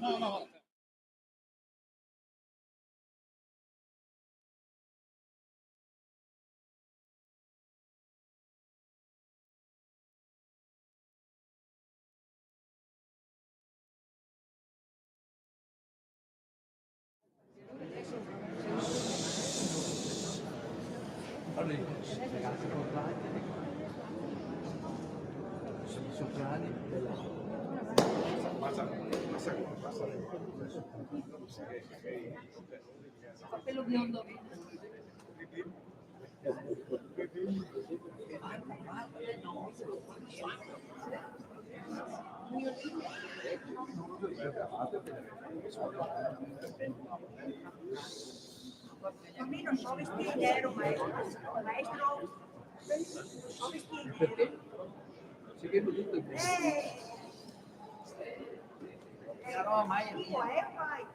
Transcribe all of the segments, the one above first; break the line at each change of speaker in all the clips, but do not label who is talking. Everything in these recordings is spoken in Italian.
No, no.
Cappello biondo.
Bambino, so vestire nero, maestro. So vestire
Perché? Si vede tutto il
Però mai
vai.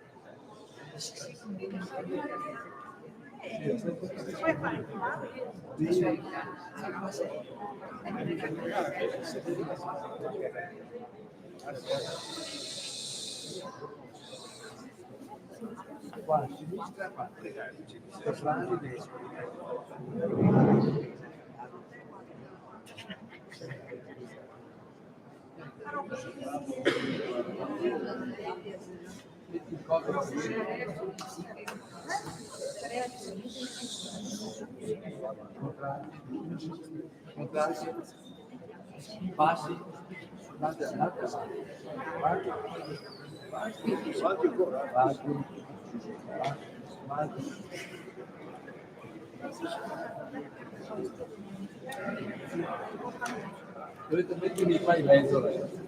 qua a sinistra, qua Stefani destra. Metti il codo contrarsi, passi, andate avanti, dovete mettermi qua in mezzo adesso.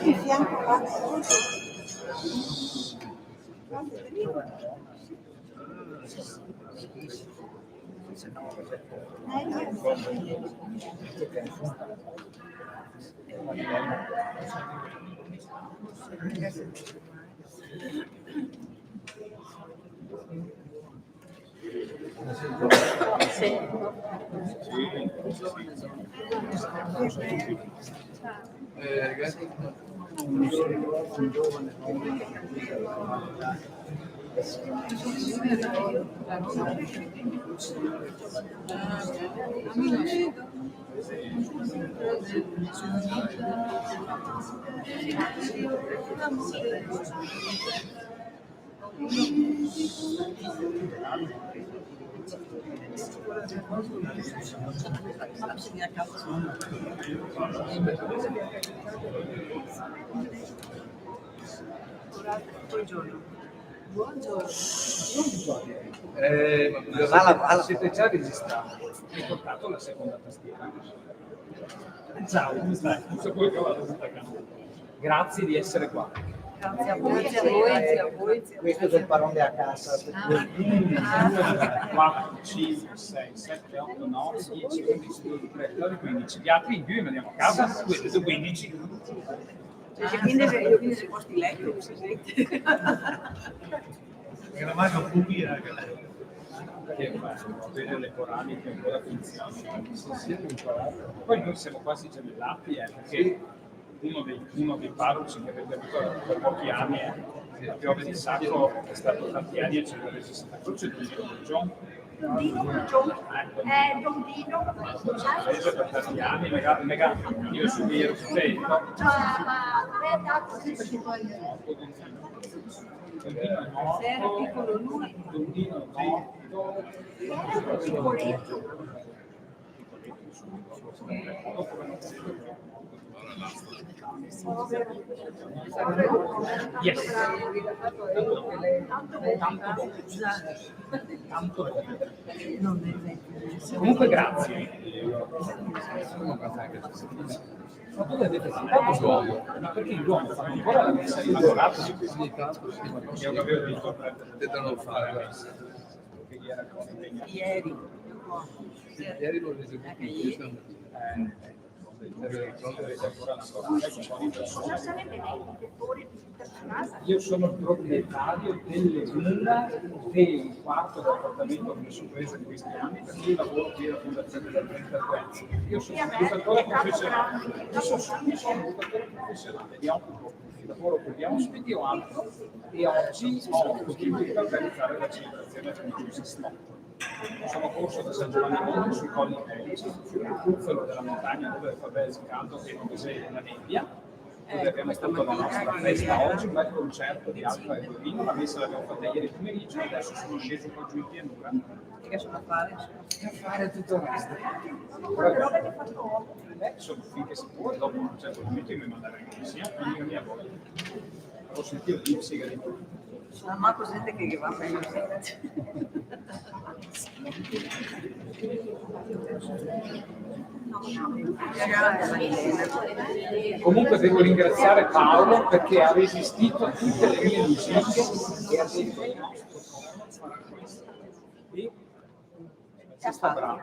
Di fianco qua.
Ragazzi, un giovane
Siete già registrati. Hai portato la seconda tastiera. Ciao, come stai? Grazie di essere qua.
Grazie a voi, grazie a voi, grazie a voi.
questo del parole a casa.
4, 5, 6, 7, 8, 9, 10, 11, 12, 13, 14, 15. Gli altri in più li mandiamo a casa, quelli 15.
Quindi se posti letto, si sente.
Era mai un pubblico che vede le corali che ancora funzionano. Poi noi siamo quasi gemellati, perché uno dei parroci che avete avuto per pochi anni, la piove di Sacco, è stato tanti anni a celebrare 60 croce, il John,
Dondino, Dondino.
Invece per tanti anni, magari io su ero stento.
Se era piccolo lui,
Dondino no. Yes. Tanto comunque grazie. Ma tu avete citato l'uomo, ma perché l'uomo fa ancora la messa in lavorato su questo? Io avevo detto
Devono fare.
che gli era conveniente.
ieri.
Ieri non li eseguiti.
Avete ancora lavorare con buone persone.
Sarebbe lei il direttore per la casa?
Io sono il proprietario delle villa del quarto appartamento che mi sono preso in questi anni perché io lavoro qui alla Fondazione del 33. Io sono un educatore professionale. Io sono un educatore professionale, mi occupo di lavoro per gli ospiti o altro e oggi ho contribuito per organizzare la celebrazione del Chiusi Stop. Sono corso da San Giovanni Monte sui colli Pelici, sul cuffolo della montagna dove fa bel caldo che non c'è la nebbia, dove abbiamo fatto la nostra festa oggi, un bel concerto di alfa e violino, la messa l'abbiamo fatta ieri pomeriggio, adesso sono sceso qua giù in pianura.
Che sono a fare?
A fare tutto il resto. Sono finché si può, dopo a un certo punto io mi manderei anche sia io mia voglia. Ho sentito di sigari di tutto.
La Marco sente che va bene.
Comunque devo ringraziare Paolo perché ha resistito a tutte le mie lusinche e ha detto e si sta bravo,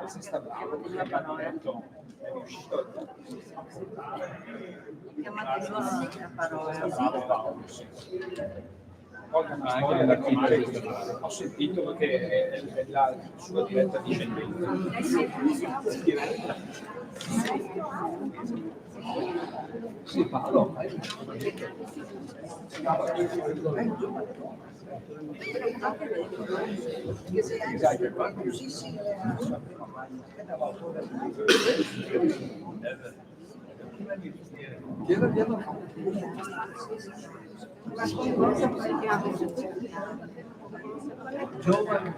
perché abbiamo detto è riuscito a
Chiamate solo la parola.
bravo Paolo, sì. Poi una storia da chiamare, ho sentito perché è la sua diretta discendenza. Sì, Paolo.
Giovane.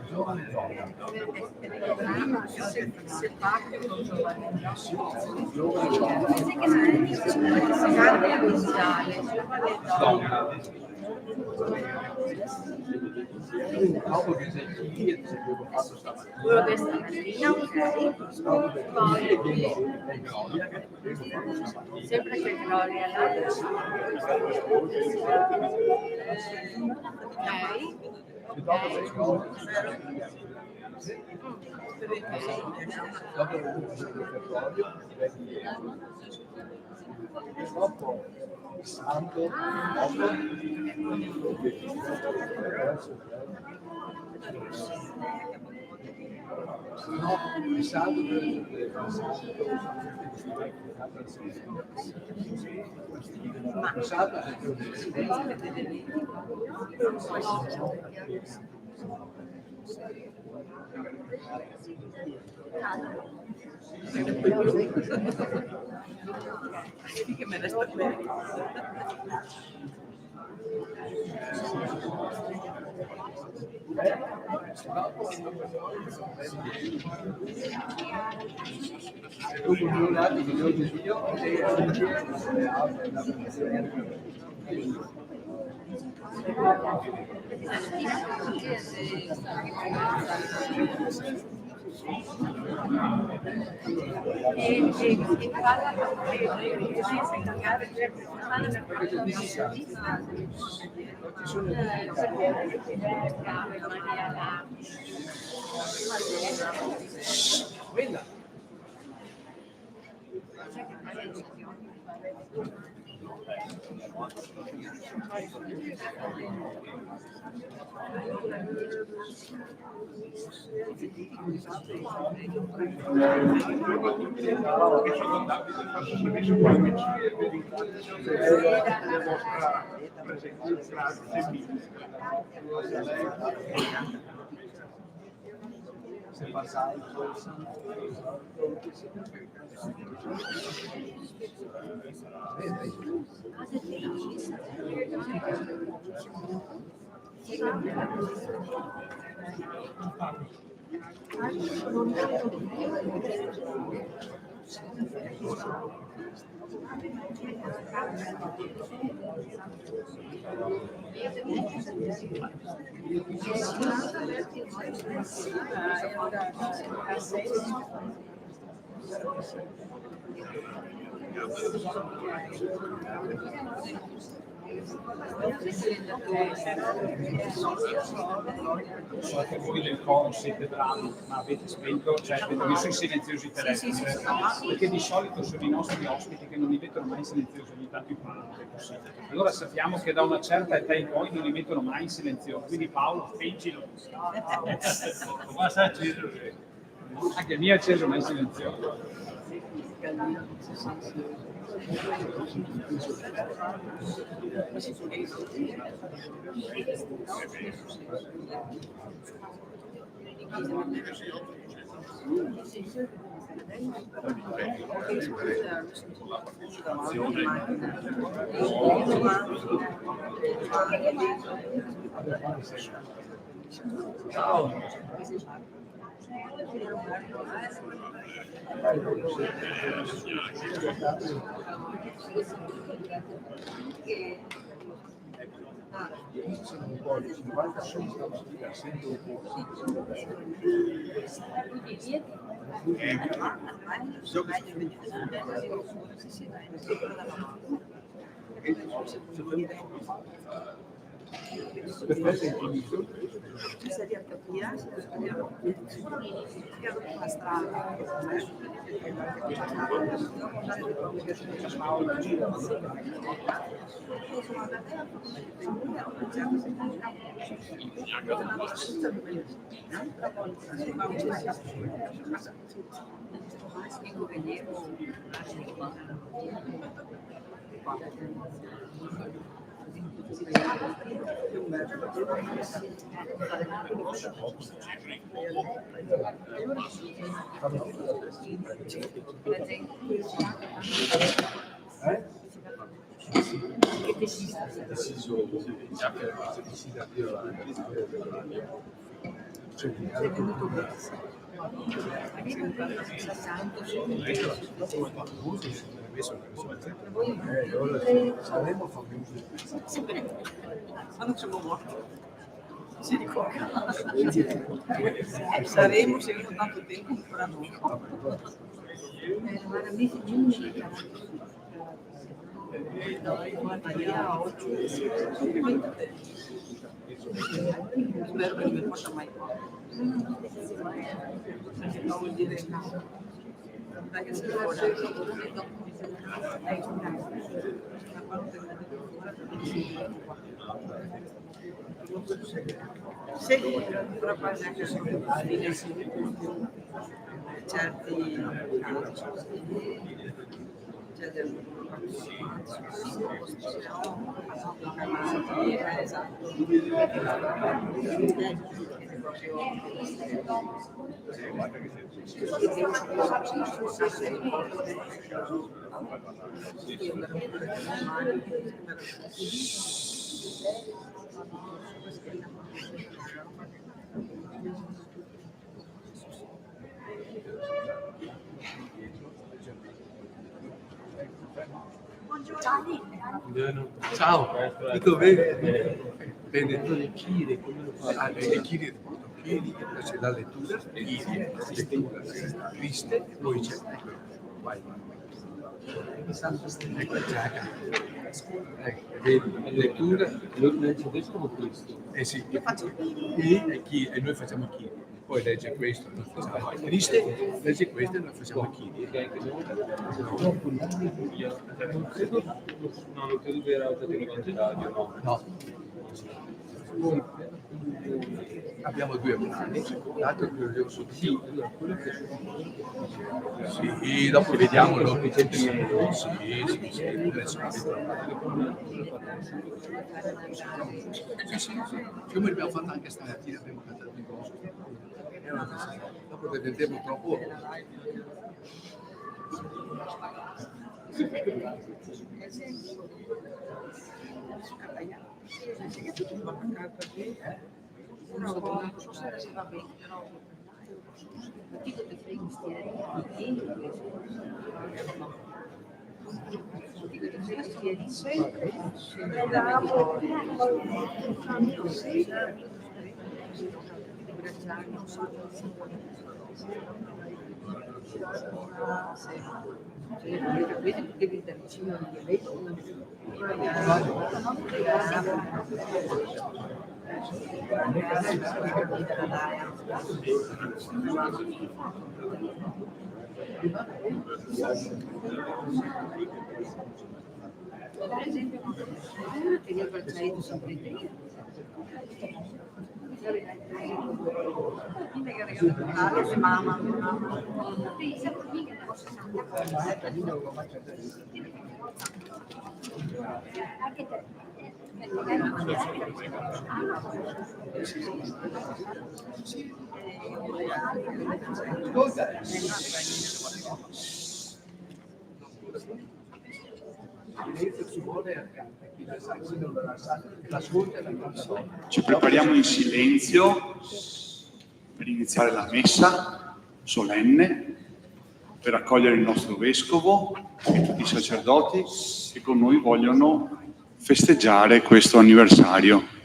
Dopo che sei qui, se avevo fatto stamattina.
Quello che stamattina, sempre che Gloria là.
Dopo sei cose. Dopo il repertorio, dopo il santo, no, il santo
che me ne sto bene.
dopo un anno che io di Dio
E parla senza cagare
quella se passai
So che voi del coro siete bravi, ma avete spento, cioè avete messo in silenzioso i telefoni, perché di solito sono i nostri ospiti che non li mettono mai in silenzioso, ogni tanto parlano, è così. Allora sappiamo che da una certa età in poi non li mettono mai in silenzioso, quindi Paolo, spencilo. Anche il mio è acceso, ma in silenzioso.
sono un po' di 50 sono sento un po' perfetto infinito
Seria capire, la strada.
saremo famosi.
Quando siamo morti? Si ricorda. Saremo se non tanto tempo ancora noi. Spero che non mi porta mai qua. Non vuol dire no. Perché se lo sì, però quasi anche certi c'è del
Ciao, tutto bene? Benedetto le Chiri, come lo fa? Le Chiri, c'è la lettura, lettura, triste, poi c'è, vai. Ecco il giacca. Vedi, lettura, nel tedesco Cristo. Eh sì, e noi facciamo Chiri. Poi legge questo, noi facciamo triste, legge questo e noi facciamo Chiri.
Non credo che era stato evangelio, no?
No. Abbiamo due brani, l'altro è glorioso Dio. Sì, dopo vediamolo. Sì, come abbiamo fatto anche stamattina, abbiamo cantato in bosco. Porque vendemos troppo.
Non so se adesso va bene, però dico che fai mestiere, devi da vicino al dialetto, per esempio, che io braccialetto sempre in mamma.
Anche te.
Ci prepariamo in silenzio per iniziare la messa solenne, per accogliere il nostro vescovo e tutti i sacerdoti che con noi vogliono festeggiare questo anniversario.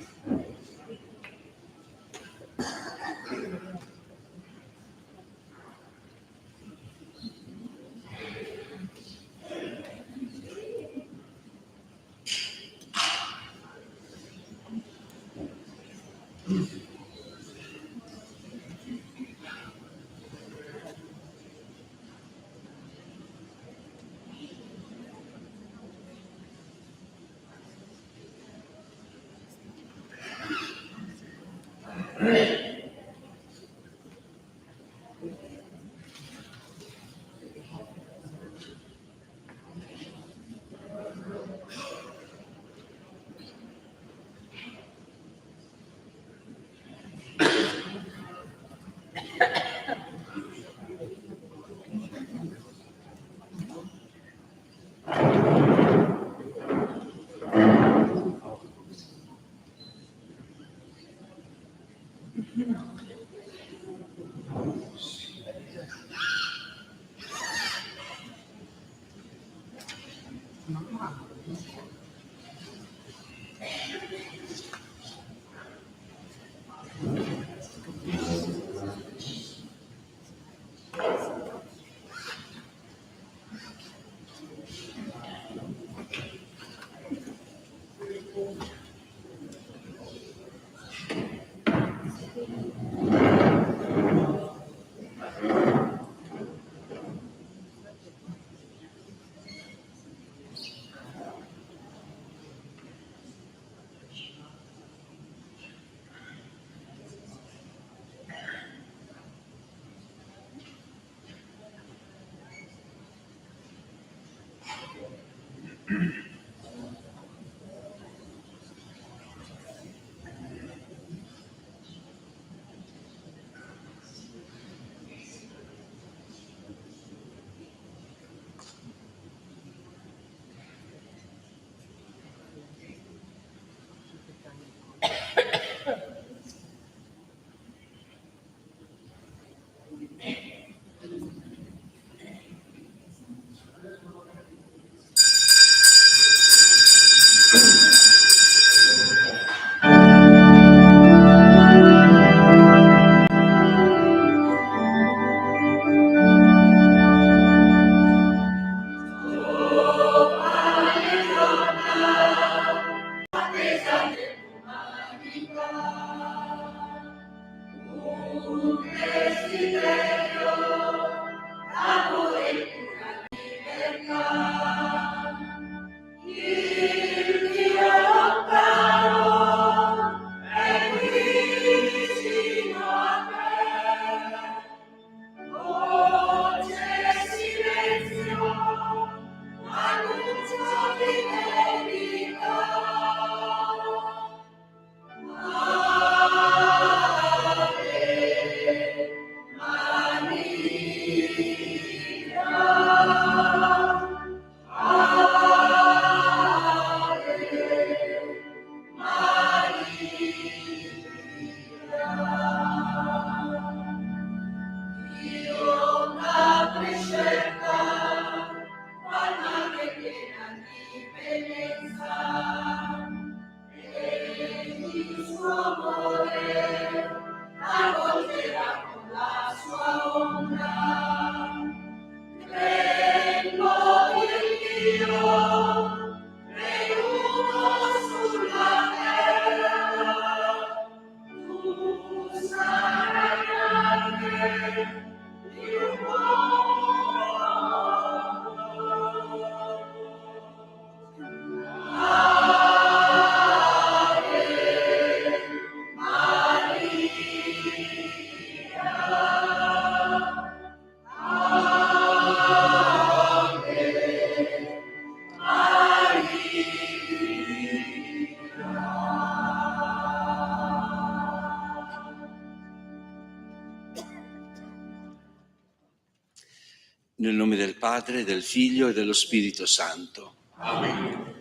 del Padre, del Figlio e dello Spirito Santo.
Amen.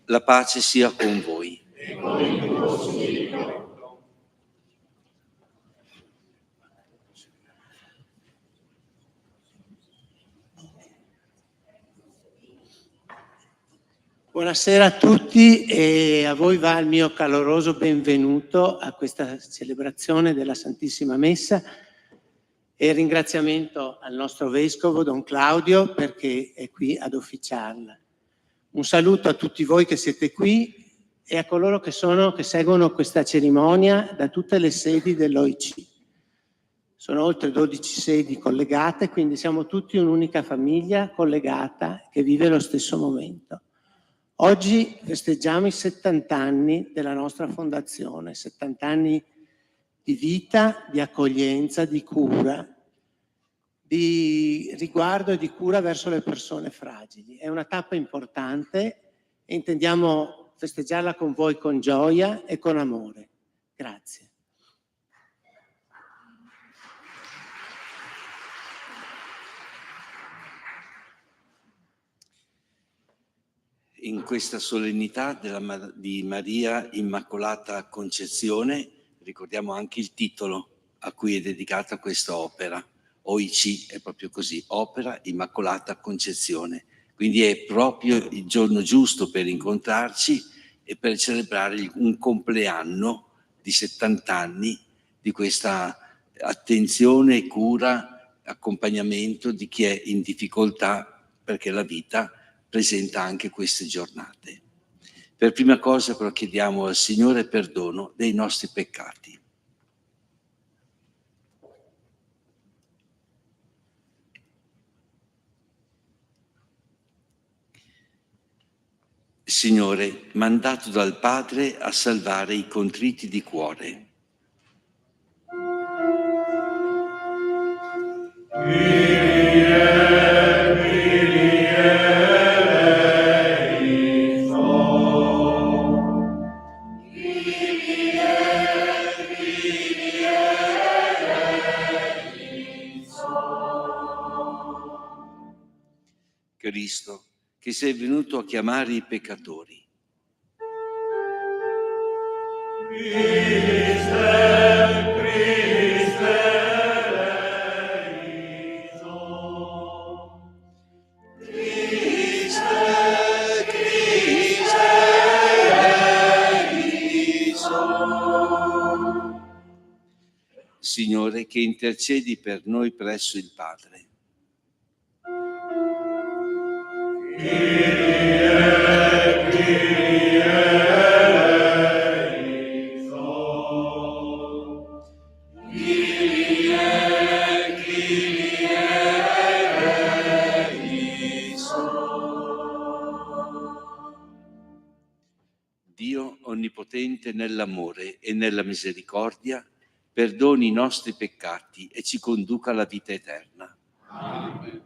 La pace sia con voi.
E con il tuo spirito.
Buonasera a tutti e a voi va il mio caloroso benvenuto a questa celebrazione della Santissima Messa e il ringraziamento al nostro Vescovo Don Claudio perché è qui ad officiarla. Un saluto a tutti voi che siete qui e a coloro che seguono questa cerimonia da tutte le sedi dell'OIC. Sono oltre 12 sedi collegate, quindi siamo tutti un'unica famiglia collegata che vive lo stesso momento. Oggi festeggiamo i 70 anni della nostra fondazione, 70 anni di vita, di accoglienza, di cura, di riguardo e di cura verso le persone fragili. È una tappa importante e intendiamo festeggiarla con voi con gioia e con amore. Grazie.
In questa solennità di Maria Immacolata Concezione ricordiamo anche il titolo a cui è dedicata questa opera. OIC è proprio così, Opera Immacolata Concezione. Quindi è proprio il giorno giusto per incontrarci e per celebrare un compleanno di 70 anni di questa attenzione, cura, accompagnamento di chi è in difficoltà, perché la vita presenta anche queste giornate. Per prima cosa però chiediamo al Signore perdono dei nostri peccati. Signore, mandato dal Padre a salvare i contriti di cuore. Cristo, che sei venuto a chiamare i peccatori. Signore, che intercedi per noi presso il Padre. Dio onnipotente nell'amore e nella misericordia, perdoni i nostri peccati e ci conduca alla vita eterna.
Amen.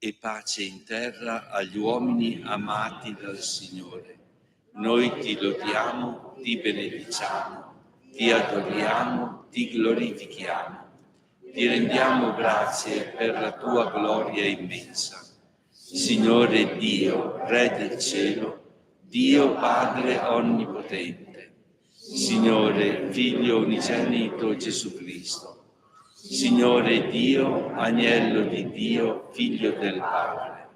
E pace in terra agli uomini amati dal Signore. Noi ti lodiamo, ti benediciamo, ti adoriamo, ti glorifichiamo. Ti rendiamo grazie per la tua gloria immensa. Signore Dio, Re del cielo, Dio Padre onnipotente, Signore Figlio unigenito Gesù Cristo, Signore Dio, Agnello di Dio, Figlio del Padre,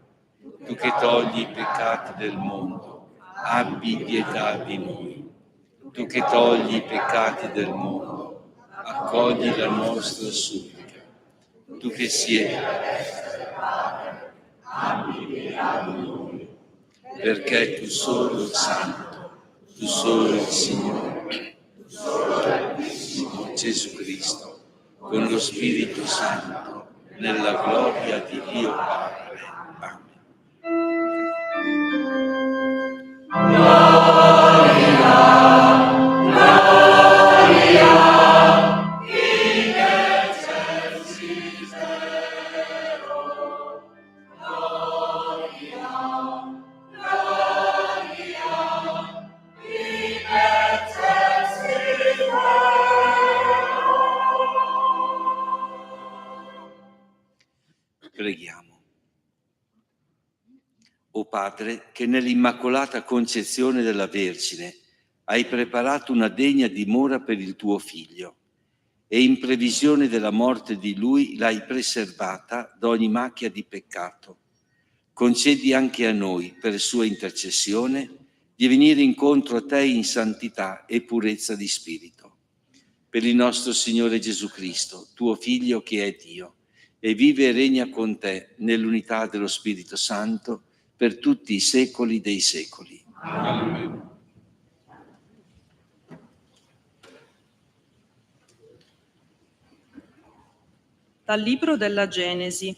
tu che togli i peccati del mondo, abbi pietà di noi. Tu che togli i peccati del mondo, accogli la nostra supplica. Tu che siedi alla destra del Padre, abbi pietà di noi. Perché tu solo il Santo, tu solo il Signore, tu solo l'Altissimo Gesù Cristo, con lo Spirito Santo, nella gloria di Dio Padre. Amen. Padre, che nell'Immacolata Concezione della Vergine hai preparato una degna dimora per il tuo Figlio e in previsione della morte di Lui l'hai preservata da ogni macchia di peccato. Concedi anche a noi, per sua intercessione, di venire incontro a Te in santità e purezza di spirito. Per il nostro Signore Gesù Cristo, tuo Figlio che è Dio, e vive e regna con Te nell'unità dello Spirito Santo per tutti i secoli dei secoli.
Amen.
Dal libro della Genesi.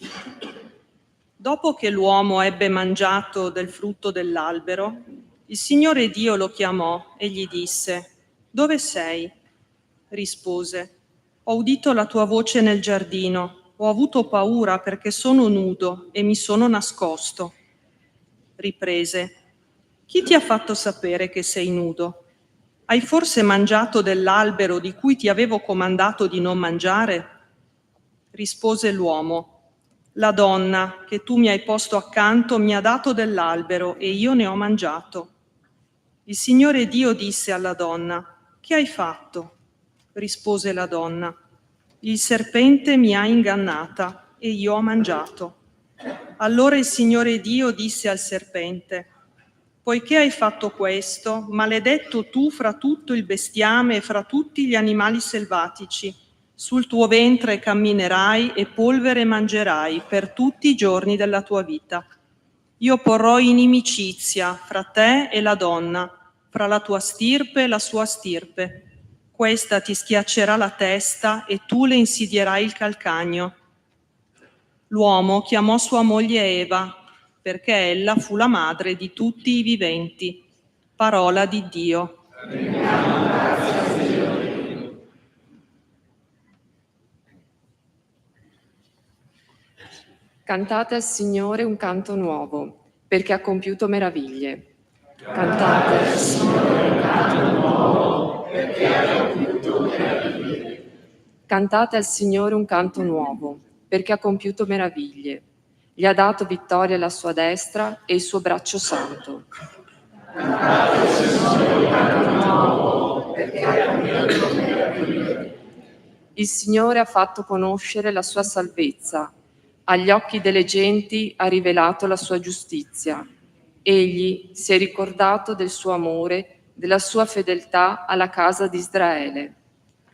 Dopo che l'uomo ebbe mangiato del frutto dell'albero, il Signore Dio lo chiamò e gli disse: «Dove sei?» Rispose: «Ho udito la tua voce nel giardino, ho avuto paura perché sono nudo e mi sono nascosto». Riprese: «Chi ti ha fatto sapere che sei nudo? Hai forse mangiato dell'albero di cui ti avevo comandato di non mangiare?» Rispose l'uomo: «La donna che tu mi hai posto accanto mi ha dato dell'albero e io ne ho mangiato». Il Signore Dio disse alla donna: «Che hai fatto?» Rispose la donna: «Il serpente mi ha ingannata e io ho mangiato». Allora il Signore Dio disse al serpente: «Poiché hai fatto questo, maledetto tu fra tutto il bestiame e fra tutti gli animali selvatici. Sul tuo ventre camminerai e polvere mangerai per tutti i giorni della tua vita. Io porrò inimicizia fra te e la donna, fra la tua stirpe e la sua stirpe. Questa ti schiaccerà la testa e tu le insidierai il calcagno». L'uomo chiamò sua moglie Eva, perché ella fu la madre di tutti i viventi. Parola di Dio.
Cantate al Signore un canto nuovo, perché ha compiuto meraviglie. Cantate al Signore un canto nuovo, perché ha compiuto meraviglie. Cantate al Signore un canto nuovo, perché ha compiuto meraviglie. Gli ha dato vittoria alla sua destra e il suo braccio santo. Cantate al Signore un canto nuovo, perché ha compiuto meraviglie. Il Signore ha fatto conoscere la sua salvezza. Agli occhi delle genti ha rivelato la sua giustizia. Egli si è ricordato del suo amore, della sua fedeltà alla casa di Israele.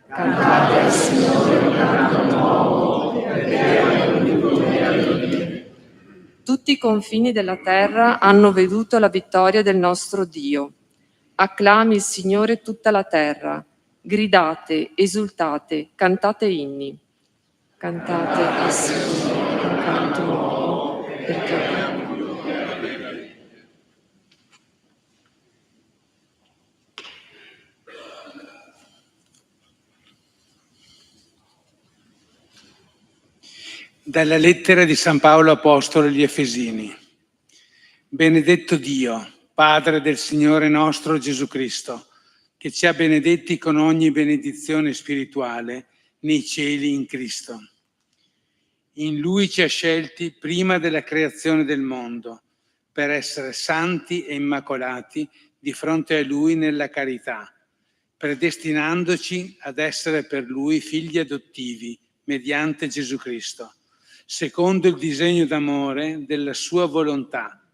Cantate al Signore un canto nuovo, perché ha compiuto meraviglie. Tutti i confini della terra hanno veduto la vittoria del nostro Dio. Acclami il Signore tutta la terra. Gridate, esultate, cantate inni. Cantate al Signore un canto nuovo, perché
Dalla lettera di San Paolo Apostolo agli Efesini. Benedetto Dio, Padre del Signore nostro Gesù Cristo, che ci ha benedetti con ogni benedizione spirituale nei cieli in Cristo. In Lui ci ha scelti prima della creazione del mondo, per essere santi e immacolati di fronte a Lui nella carità, predestinandoci ad essere per Lui figli adottivi mediante Gesù Cristo, secondo il disegno d'amore della sua volontà,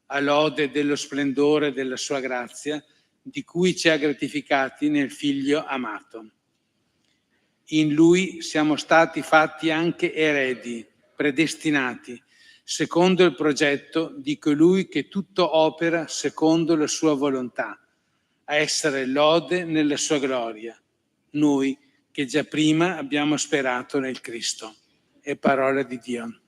a lode dello splendore della sua grazia, di cui ci ha gratificati nel Figlio amato. In Lui siamo stati fatti anche eredi, predestinati, secondo il progetto di colui che tutto opera secondo la sua volontà, a essere lode nella sua gloria, noi che già prima abbiamo sperato nel Cristo. È parola di Dio.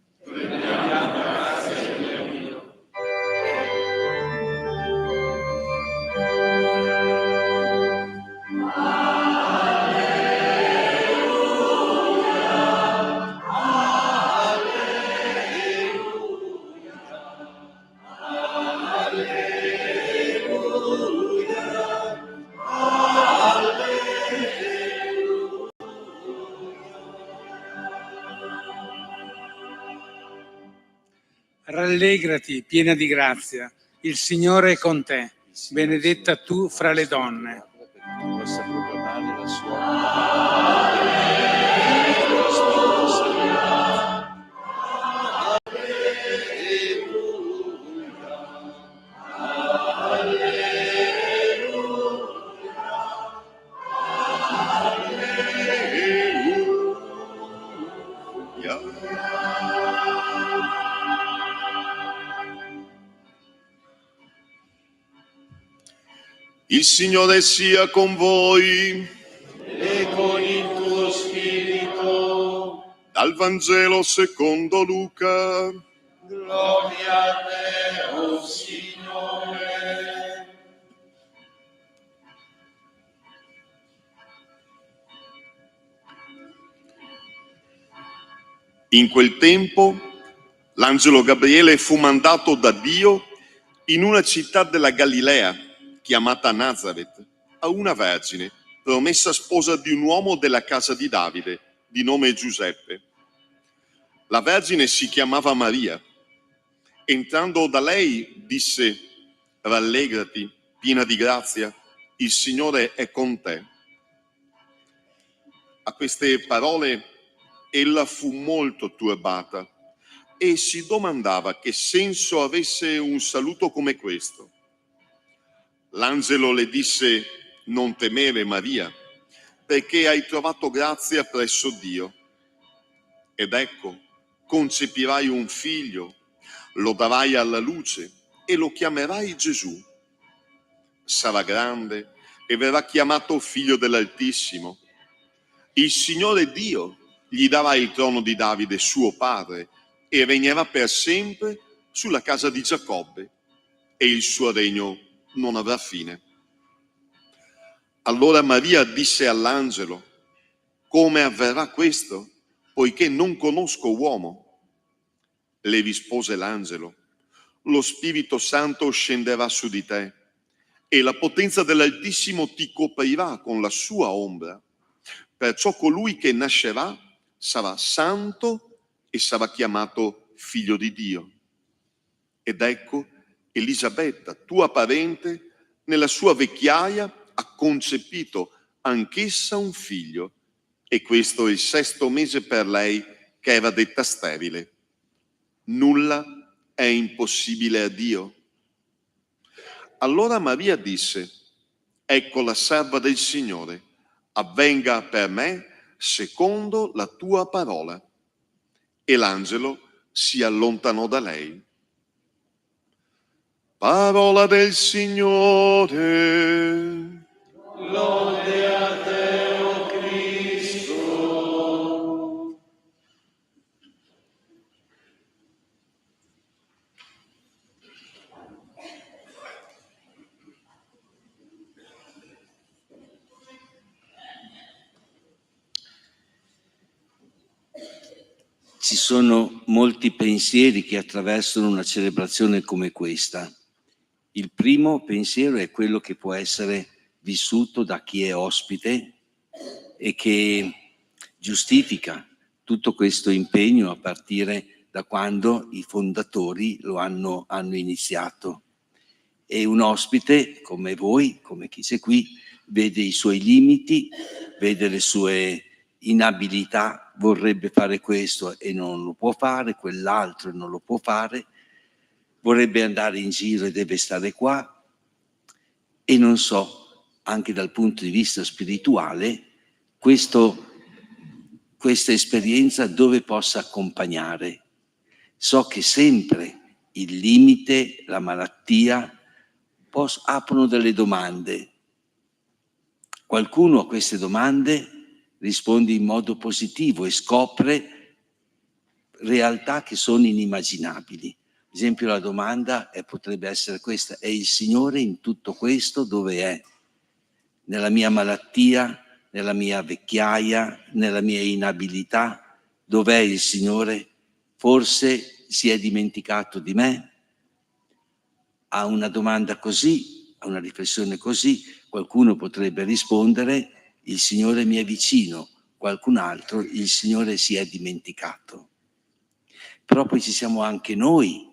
Rallegrati, piena di grazia, il Signore è con te, benedetta tu fra le donne.
Possa proclamare la sua
Il Signore sia con voi
e con il tuo spirito.
Dal Vangelo secondo Luca.
Gloria a te, o Signore.
In quel tempo l'angelo Gabriele fu mandato da Dio in una città della Galilea chiamata Nazaret, a una vergine, promessa sposa di un uomo della casa di Davide, di nome Giuseppe. La vergine si chiamava Maria. Entrando da lei disse: rallegrati, piena di grazia, il Signore è con te. A queste parole ella fu molto turbata e si domandava che senso avesse un saluto come questo. L'angelo le disse: non temere, Maria, perché hai trovato grazia presso Dio. Ed ecco, concepirai un figlio, lo darai alla luce e lo chiamerai Gesù. Sarà grande e verrà chiamato figlio dell'Altissimo. Il Signore Dio gli darà il trono di Davide, suo padre, e regnerà per sempre sulla casa di Giacobbe, e il suo regno non avrà fine. Allora Maria disse all'angelo: come avverrà questo, poiché non conosco uomo? Le rispose l'angelo: lo Spirito Santo scenderà su di te e la potenza dell'Altissimo ti coprirà con la sua ombra. Perciò colui che nascerà sarà santo e sarà chiamato figlio di Dio. Ed ecco, Elisabetta, tua parente, nella sua vecchiaia ha concepito anch'essa un figlio, e questo è il 6° mese per lei, che era detta sterile. Nulla è impossibile a Dio. Allora Maria disse: ecco la serva del Signore, avvenga per me secondo la tua parola. E l'angelo si allontanò da lei. Parola del Signore.
Lode a te, o Cristo. Ci sono molti pensieri che attraversano una celebrazione come questa. Il primo pensiero è quello che può essere vissuto da chi è ospite e che giustifica tutto questo impegno a partire da quando i fondatori lo hanno iniziato. E un ospite come voi, come chi c'è qui, vede i suoi limiti, vede le sue inabilità, vorrebbe fare questo e non lo può fare, quell'altro non lo può fare, vorrebbe andare in giro e deve stare qua, e non so, anche dal punto di vista spirituale, questa esperienza dove possa accompagnare. So che sempre il limite, la malattia, aprono delle domande. Qualcuno a queste domande risponde in modo positivo e scopre realtà che sono inimmaginabili. Ad esempio la domanda potrebbe essere questa: è il Signore in tutto questo? Dove è? Nella mia malattia, nella mia vecchiaia, nella mia inabilità? Dov'è il Signore? Forse si è dimenticato di me? A una domanda così, a una riflessione così, qualcuno potrebbe rispondere: il Signore mi è vicino, qualcun altro: il Signore si è dimenticato. Però poi ci siamo anche noi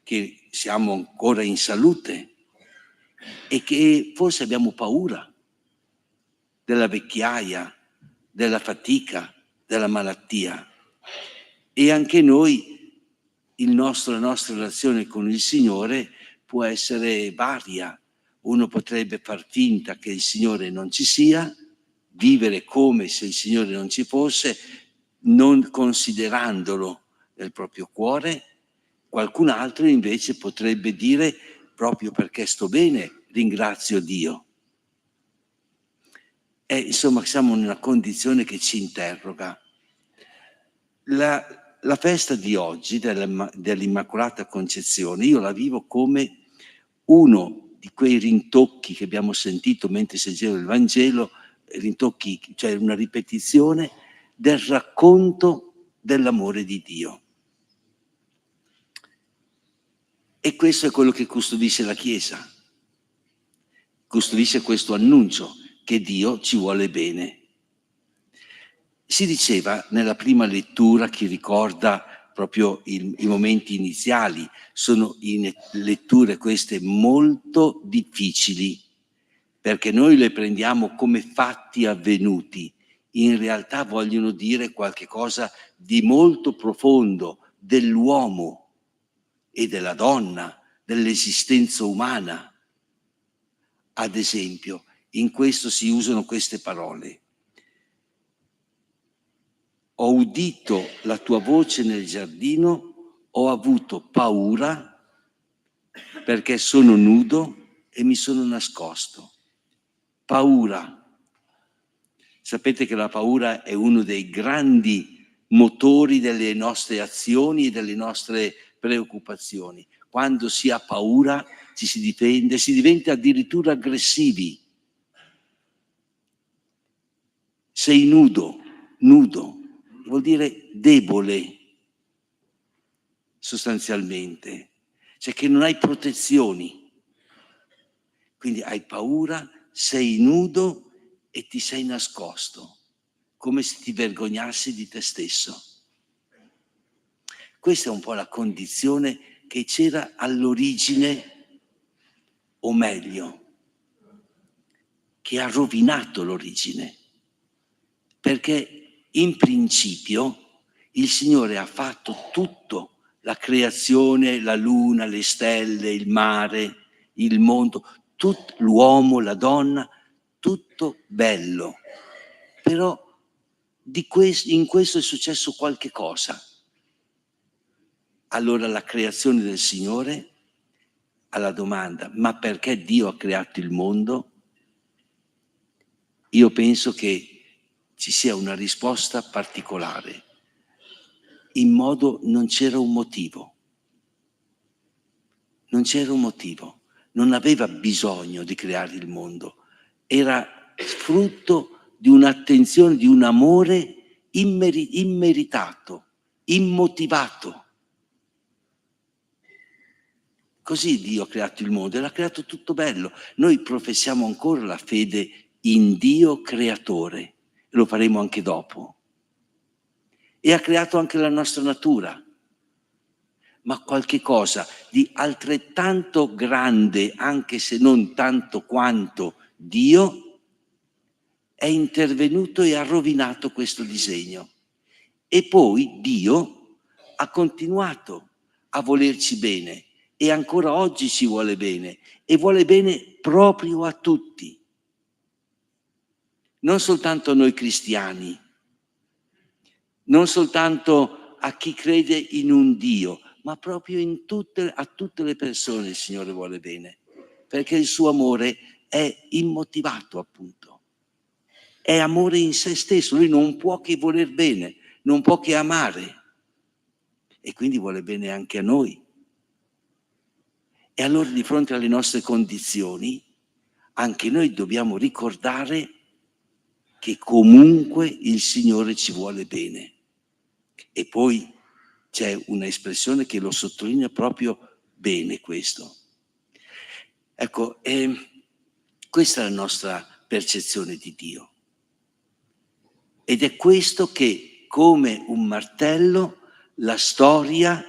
che siamo ancora in salute e che forse abbiamo paura della vecchiaia, della fatica, della malattia. E anche noi, la nostra relazione con il Signore può essere varia. Uno potrebbe far finta che il Signore non ci sia, vivere come se il Signore non ci fosse, non considerandolo nel proprio cuore. Qualcun altro invece potrebbe dire, proprio perché sto bene, ringrazio Dio. Insomma, siamo in una condizione che ci interroga. La festa di oggi dell'Immacolata Concezione, io la vivo come uno di quei rintocchi che abbiamo sentito mentre si leggeva il Vangelo, rintocchi, cioè una ripetizione del racconto dell'amore di Dio. E questo è quello che custodisce la Chiesa, custodisce questo annuncio che Dio ci vuole bene. Si diceva nella prima lettura, chi ricorda proprio i momenti iniziali, sono letture queste molto difficili, perché noi le prendiamo come fatti avvenuti, in realtà vogliono dire qualche cosa di molto profondo dell'uomo e della donna, dell'esistenza umana. Ad esempio, in questo si usano queste parole. Ho udito la tua voce nel giardino, ho avuto paura perché sono nudo e mi sono nascosto. Paura. Sapete che la paura è uno dei grandi motori delle nostre azioni e delle nostre preoccupazioni. Quando si ha paura ci si difende, si diventa addirittura aggressivi. Sei nudo, vuol dire debole, sostanzialmente, cioè che non hai protezioni. Quindi hai paura, sei nudo e ti sei nascosto, come se ti vergognassi di te stesso. Questa è un po' la condizione che c'era all'origine, o meglio, che ha rovinato l'origine, perché in principio il Signore ha fatto tutto, la creazione, la luna, le stelle, il mare, il mondo, l'uomo, la donna, tutto bello. Però in questo è successo qualche cosa. Allora la creazione del Signore, alla domanda, ma perché Dio ha creato il mondo? Io penso che ci sia una risposta particolare. Non c'era un motivo. Non c'era un motivo. Non aveva bisogno di creare il mondo. Era frutto di un'attenzione, di un amore immeritato, immotivato. Così Dio ha creato il mondo e l'ha creato tutto bello. Noi professiamo ancora la fede in Dio creatore. Lo faremo anche dopo. E ha creato anche la nostra natura, ma qualche cosa di altrettanto grande, anche se non tanto quanto Dio, è intervenuto e ha rovinato questo disegno. E poi Dio ha continuato a volerci bene e ancora oggi ci vuole bene e vuole bene proprio a tutti. Non soltanto a noi cristiani, non soltanto a chi crede in un Dio, ma proprio a tutte le persone il Signore vuole bene, perché il suo amore è immotivato, appunto. È amore in se stesso, lui non può che voler bene, non può che amare, e quindi vuole bene anche a noi. E allora di fronte alle nostre condizioni, anche noi dobbiamo ricordare che comunque il Signore ci vuole bene. E poi c'è un'espressione che lo sottolinea proprio bene questo. Ecco, questa è la nostra percezione di Dio. Ed è questo che, come un martello, la storia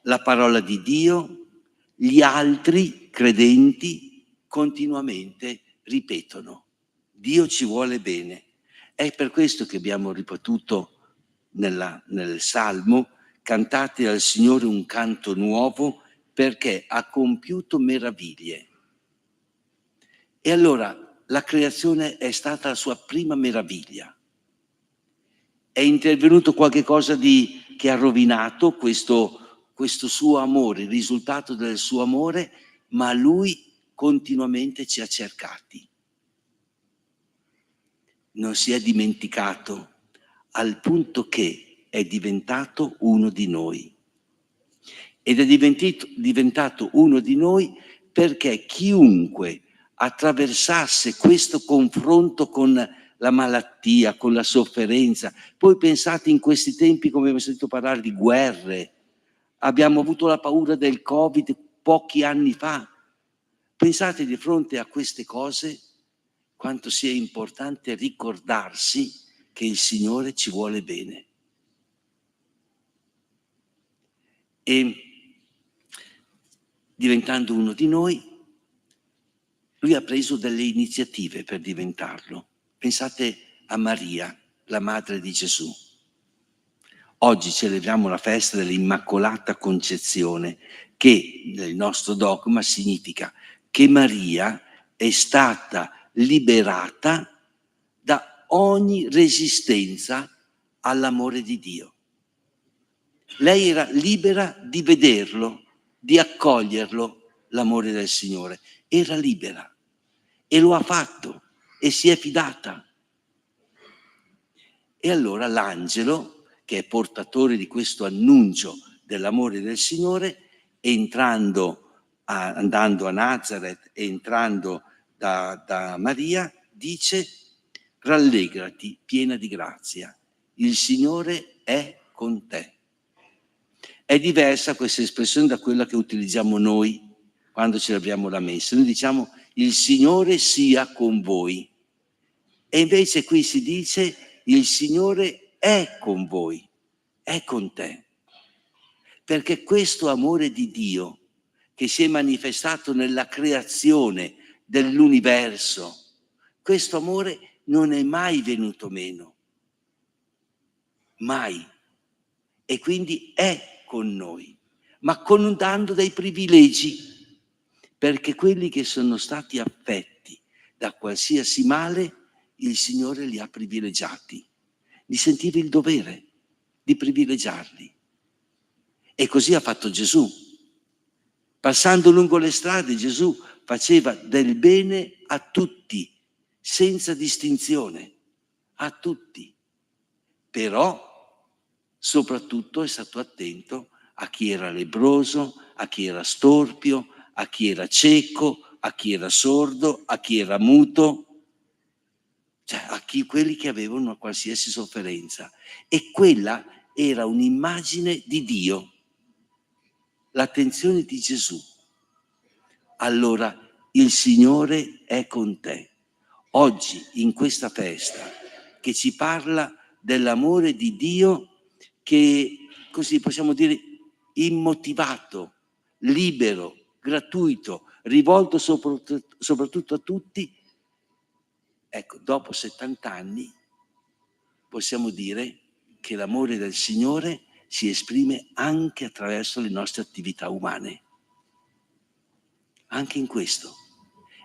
la parola di Dio, gli altri credenti continuamente ripetono: Dio ci vuole bene. È per questo che abbiamo ripetuto nel Salmo: cantate al Signore un canto nuovo perché ha compiuto meraviglie. E allora la creazione è stata la sua prima meraviglia. È intervenuto qualche cosa che ha rovinato questo suo amore, il risultato del suo amore, ma lui continuamente ci ha cercati. Non si è dimenticato, al punto che è diventato uno di noi. Ed è diventato uno di noi perché chiunque attraversasse questo confronto con la malattia, con la sofferenza. Poi pensate, in questi tempi, come abbiamo sentito parlare di guerre, abbiamo avuto la paura del Covid pochi anni fa. Pensate, di fronte a queste cose, quanto sia importante ricordarsi che il Signore ci vuole bene. E diventando uno di noi, lui ha preso delle iniziative per diventarlo. Pensate a Maria, la madre di Gesù. Oggi celebriamo la festa dell'Immacolata Concezione, che nel nostro dogma significa che Maria è stata liberata da ogni resistenza all'amore di Dio. Lei era libera di vederlo, di accoglierlo, l'amore del Signore. Era libera e lo ha fatto e si è fidata. E allora l'angelo, che è portatore di questo annuncio dell'amore del Signore, andando a Nazareth, entrando da Maria, dice: rallegrati, piena di grazia, il Signore è con te. È diversa questa espressione da quella che utilizziamo noi quando celebriamo la messa. Noi diciamo: il Signore sia con voi. E invece qui si dice: il Signore è con voi, è con te. Perché questo amore di Dio, che si è manifestato nella creazione dell'universo, questo amore non è mai venuto meno. Mai. E quindi è con noi, ma dando dei privilegi, perché quelli che sono stati affetti da qualsiasi male, il Signore li ha privilegiati. Gli sentiva il dovere di privilegiarli. E così ha fatto Gesù. Passando lungo le strade, Gesù faceva del bene a tutti, senza distinzione, a tutti. Però soprattutto è stato attento a chi era lebbroso, a chi era storpio, a chi era cieco, a chi era sordo, a chi era muto, cioè a quelli che avevano una qualsiasi sofferenza. E quella era un'immagine di Dio, l'attenzione di Gesù. Allora il Signore è con te. Oggi, in questa festa, che ci parla dell'amore di Dio, che, così possiamo dire, immotivato, libero, gratuito, rivolto soprattutto a tutti. Ecco, dopo 70 anni possiamo dire che l'amore del Signore si esprime anche attraverso le nostre attività umane. Anche in questo.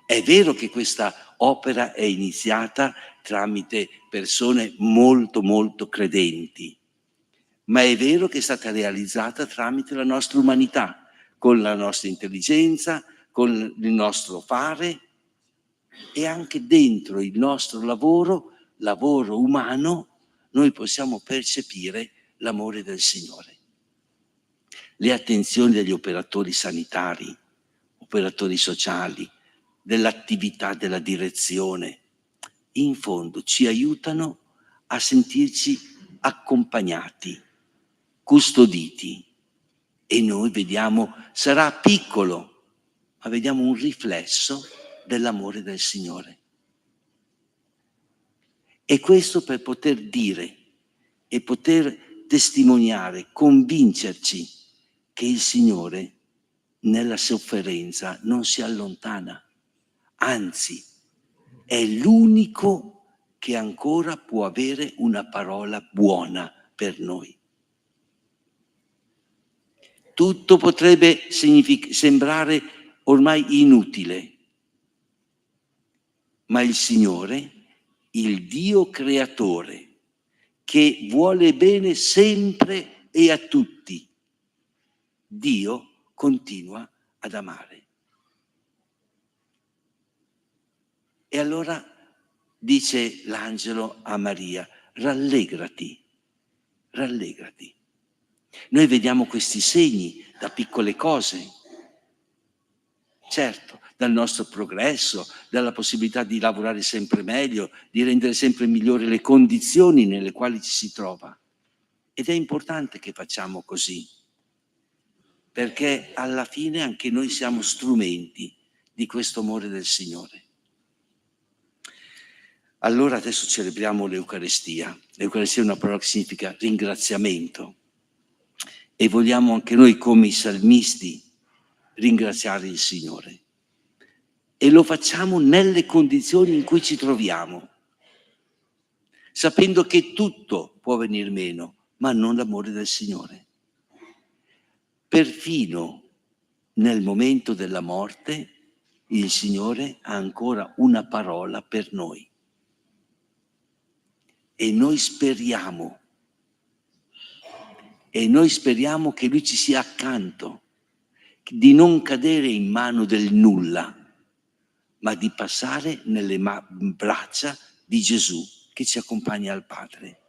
È vero che questa opera è iniziata tramite persone molto, molto credenti, ma è vero che è stata realizzata tramite la nostra umanità, con la nostra intelligenza, con il nostro fare, e anche dentro il nostro lavoro umano, noi possiamo percepire l'amore del Signore. Le attenzioni degli operatori sanitari, operatori sociali, dell'attività, della direzione, in fondo ci aiutano a sentirci accompagnati, custoditi, e noi vediamo, sarà piccolo, ma vediamo un riflesso dell'amore del Signore. E questo per poter dire e poter testimoniare, convincerci che il Signore nella sofferenza non si allontana, anzi è l'unico che ancora può avere una parola buona per noi. Tutto potrebbe sembrare ormai inutile, ma il Signore, il Dio creatore, che vuole bene sempre e a tutti, Dio continua ad amare. E allora dice l'angelo a Maria, rallegrati, rallegrati. Noi vediamo questi segni da piccole cose, certo, dal nostro progresso, dalla possibilità di lavorare sempre meglio, di rendere sempre migliori le condizioni nelle quali ci si trova. Ed è importante che facciamo così, perché alla fine anche noi siamo strumenti di questo amore del Signore. Allora adesso celebriamo l'Eucaristia. L'Eucaristia è una parola che significa ringraziamento e vogliamo anche noi come i salmisti ringraziare il Signore. E lo facciamo nelle condizioni in cui ci troviamo, sapendo che tutto può venir meno, ma non l'amore del Signore. Perfino nel momento della morte il Signore ha ancora una parola per noi. E noi speriamo che Lui ci sia accanto, di non cadere in mano del nulla, ma di passare nelle braccia di Gesù che ci accompagna al Padre.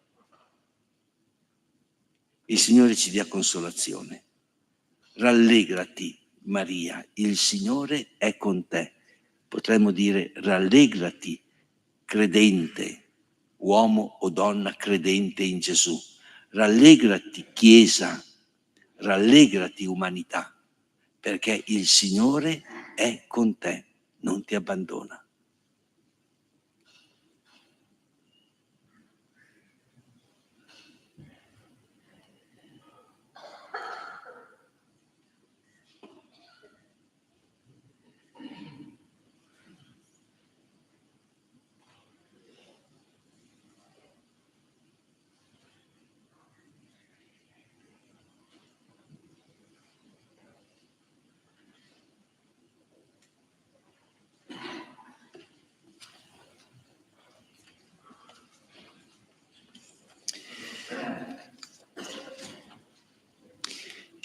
Il Signore ci dia consolazione. Rallegrati, Maria, il Signore è con te. Potremmo dire rallegrati, credente, uomo o donna credente in Gesù. Rallegrati, Chiesa, rallegrati, umanità, perché il Signore è con te, non ti abbandona.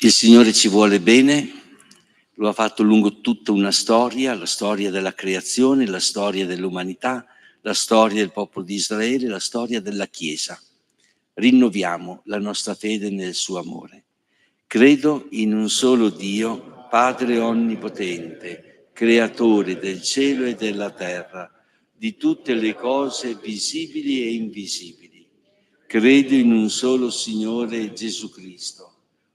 Il Signore ci vuole bene, lo ha fatto lungo tutta una storia, la storia della creazione, la storia dell'umanità, la storia del popolo di Israele, la storia della Chiesa. Rinnoviamo la nostra fede nel suo amore. Credo in un solo Dio, Padre onnipotente, creatore del cielo e della terra, di tutte le cose visibili e invisibili. Credo in un solo Signore Gesù Cristo,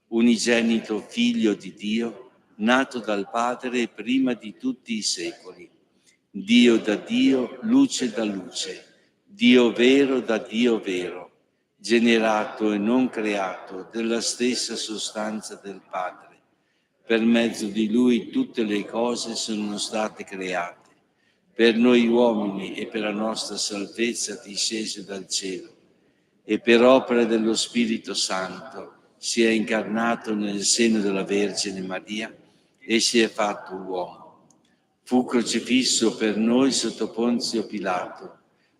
unigenito Figlio di Dio, nato dal Padre prima di tutti i secoli, Dio da Dio, luce da luce, Dio vero da Dio vero, generato e non creato, della stessa sostanza del Padre. Per mezzo di Lui tutte le cose sono state create. Per noi uomini e per la nostra salvezza discese dal cielo, e per opera dello Spirito Santo si è incarnato nel seno della Vergine Maria e si è fatto uomo. Fu crocifisso per noi sotto Ponzio Pilato,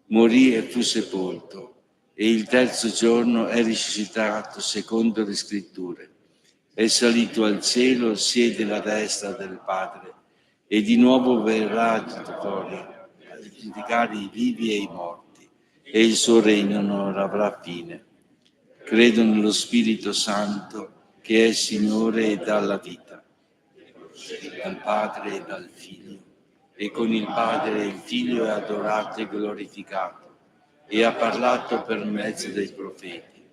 morì e fu sepolto, e il terzo giorno è risuscitato secondo le Scritture. È salito al cielo, siede alla destra del Padre, e di nuovo verrà a giudicare i vivi e i morti, e il suo regno non avrà fine. Credo nello Spirito Santo, che è Signore e dà la vita, dal Padre e dal Figlio, e con il Padre e il Figlio è adorato e glorificato, e ha parlato per mezzo dei profeti.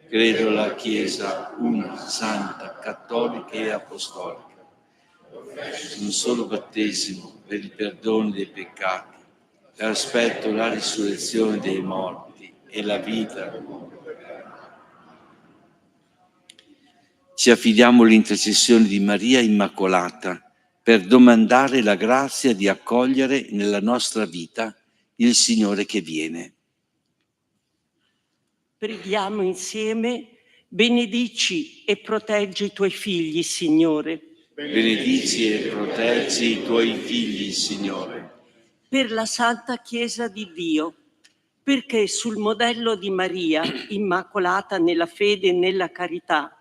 Credo alla Chiesa una, santa, cattolica e apostolica, un solo battesimo per il perdono dei peccati, e aspetto la risurrezione dei morti e la vita. ci affidiamo all'intercessione di Maria Immacolata per domandare la grazia di accogliere nella nostra vita il Signore che viene.
Preghiamo insieme: benedici e proteggi i tuoi figli, Signore.
Benedici e proteggi i tuoi figli, Signore.
Per la Santa Chiesa di Dio, perché sul modello di Maria, immacolata nella fede e nella carità,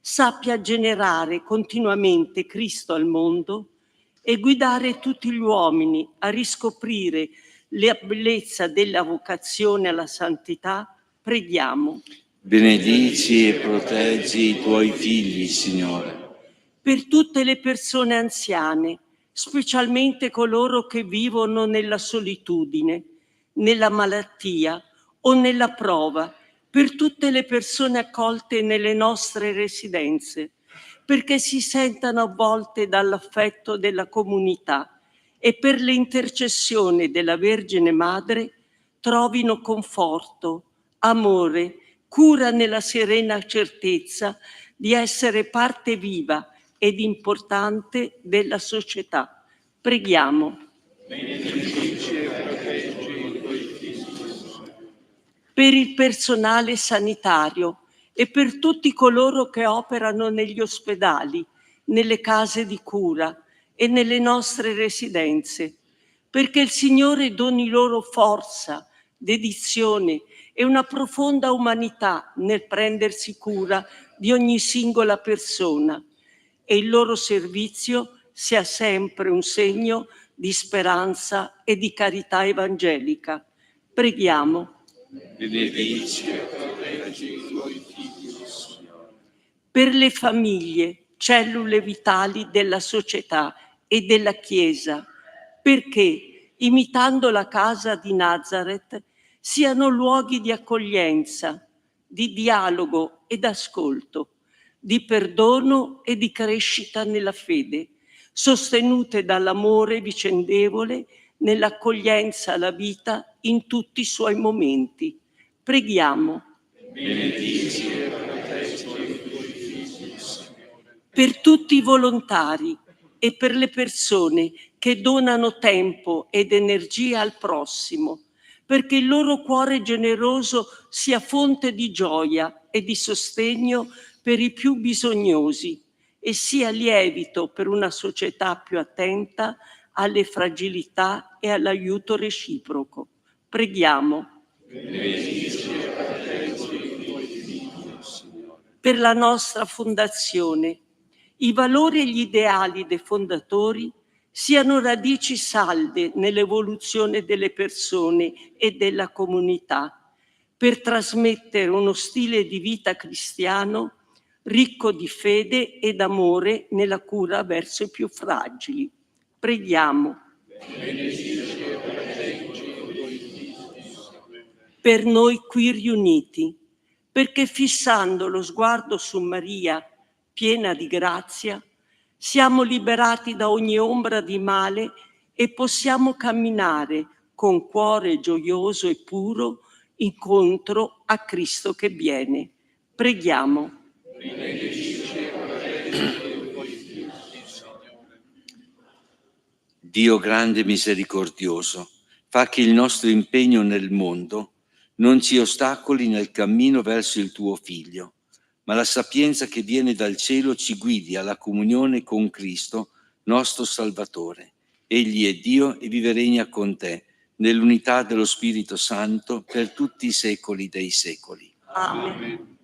sappia generare continuamente Cristo al mondo e guidare tutti gli uomini a riscoprire la bellezza della vocazione alla santità, preghiamo.
Benedici e proteggi i tuoi figli, Signore.
Per tutte le persone anziane, specialmente coloro che vivono nella solitudine, nella malattia o nella prova, per tutte le persone accolte nelle nostre residenze, perché si sentano avvolte dall'affetto della comunità e per l'intercessione della Vergine Madre trovino conforto, amore, cura nella serena certezza di essere parte viva ed importante della società. Preghiamo. Per il personale sanitario e per tutti coloro che operano negli ospedali, nelle case di cura e nelle nostre residenze, perché il Signore doni loro forza, dedizione e una profonda umanità nel prendersi cura di ogni singola persona e il loro servizio sia sempre un segno di speranza e di carità evangelica. Preghiamo.
Benedici e proteggi i tuoi figli, Signore.
Per le famiglie, cellule vitali della società e della Chiesa, perché, imitando la casa di Nazareth, siano luoghi di accoglienza, di dialogo ed ascolto, di perdono e di crescita nella fede, sostenute dall'amore vicendevole, nell'accoglienza alla vita in tutti i suoi momenti. Preghiamo.
Benedici e proteggi i tuoi figli, Signore.
Per tutti i volontari e per le persone che donano tempo ed energia al prossimo, perché il loro cuore generoso sia fonte di gioia e di sostegno per i più bisognosi e sia lievito per una società più attenta alle fragilità e all'aiuto reciproco. Preghiamo.
Benedici e proteggi i tuoi figli, Signore.
Per la nostra fondazione, i valori e gli ideali dei fondatori siano radici salde nell'evoluzione delle persone e della comunità, per trasmettere uno stile di vita cristiano ricco di fede ed amore nella cura verso i più fragili. Preghiamo. Per noi qui riuniti, perché fissando lo sguardo su Maria, piena di grazia, siamo liberati da ogni ombra di male e possiamo camminare con cuore gioioso e puro incontro a Cristo che viene. Preghiamo.
Dio grande e misericordioso, fa che il nostro impegno nel mondo non ci ostacoli nel cammino verso il tuo Figlio, ma la sapienza che viene dal cielo ci guidi alla comunione con Cristo, nostro Salvatore. Egli è Dio e vive e regna con te, nell'unità dello Spirito Santo, per tutti i secoli dei secoli.
Amen.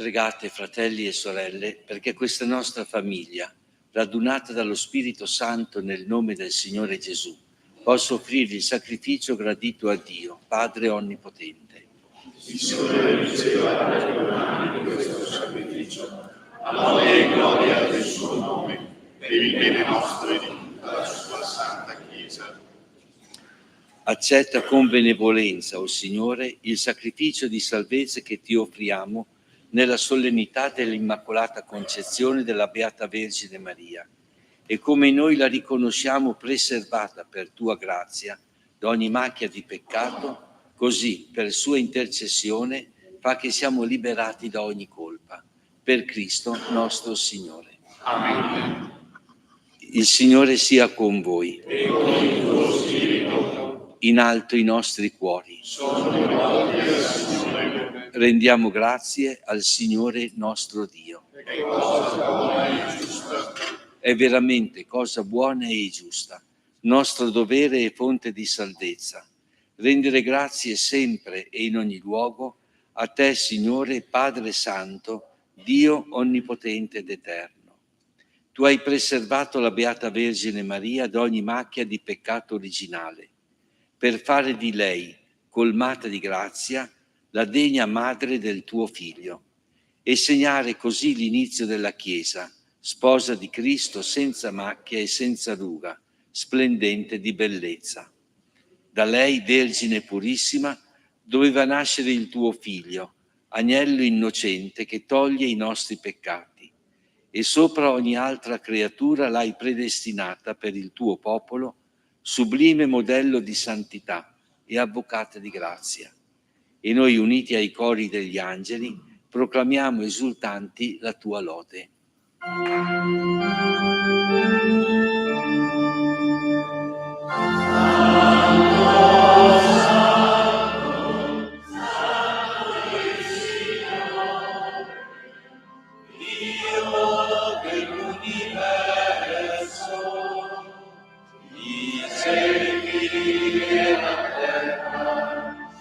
Pregate, fratelli e sorelle, perché questa nostra famiglia, radunata dallo Spirito Santo nel nome del Signore Gesù, possa offrire il sacrificio gradito a Dio, Padre Onnipotente.
Il Signore riceva questo sacrificio, amore e gloria del suo nome, per il bene nostro e di tutta la sua santa Chiesa.
Accetta con benevolenza, o Signore, il sacrificio di salvezza che ti offriamo nella solennità dell'Immacolata Concezione della Beata Vergine Maria, e come noi la riconosciamo preservata per tua grazia da ogni macchia di peccato, così per sua intercessione fa che siamo liberati da ogni colpa. Per Cristo nostro Signore.
Amen.
Il Signore sia con voi.
E con il tuo spirito.
In alto i nostri cuori.
Sono rivolti al Signore.
Rendiamo grazie al Signore nostro Dio.
È cosa buona e giusta.
È veramente cosa buona e giusta, nostro dovere e fonte di salvezza, rendere grazie sempre e in ogni luogo a te, Signore, Padre Santo, Dio Onnipotente ed Eterno. Tu hai preservato la Beata Vergine Maria da ogni macchia di peccato originale, per fare di lei, colmata di grazia, la degna madre del tuo Figlio, e segnare così l'inizio della Chiesa, sposa di Cristo senza macchia e senza ruga, splendente di bellezza. Da lei, Vergine purissima, doveva nascere il tuo Figlio, agnello innocente che toglie i nostri peccati, e sopra ogni altra creatura l'hai predestinata per il tuo popolo, sublime modello di santità e avvocata di grazia. E noi, uniti ai cori degli angeli, proclamiamo esultanti la tua lode.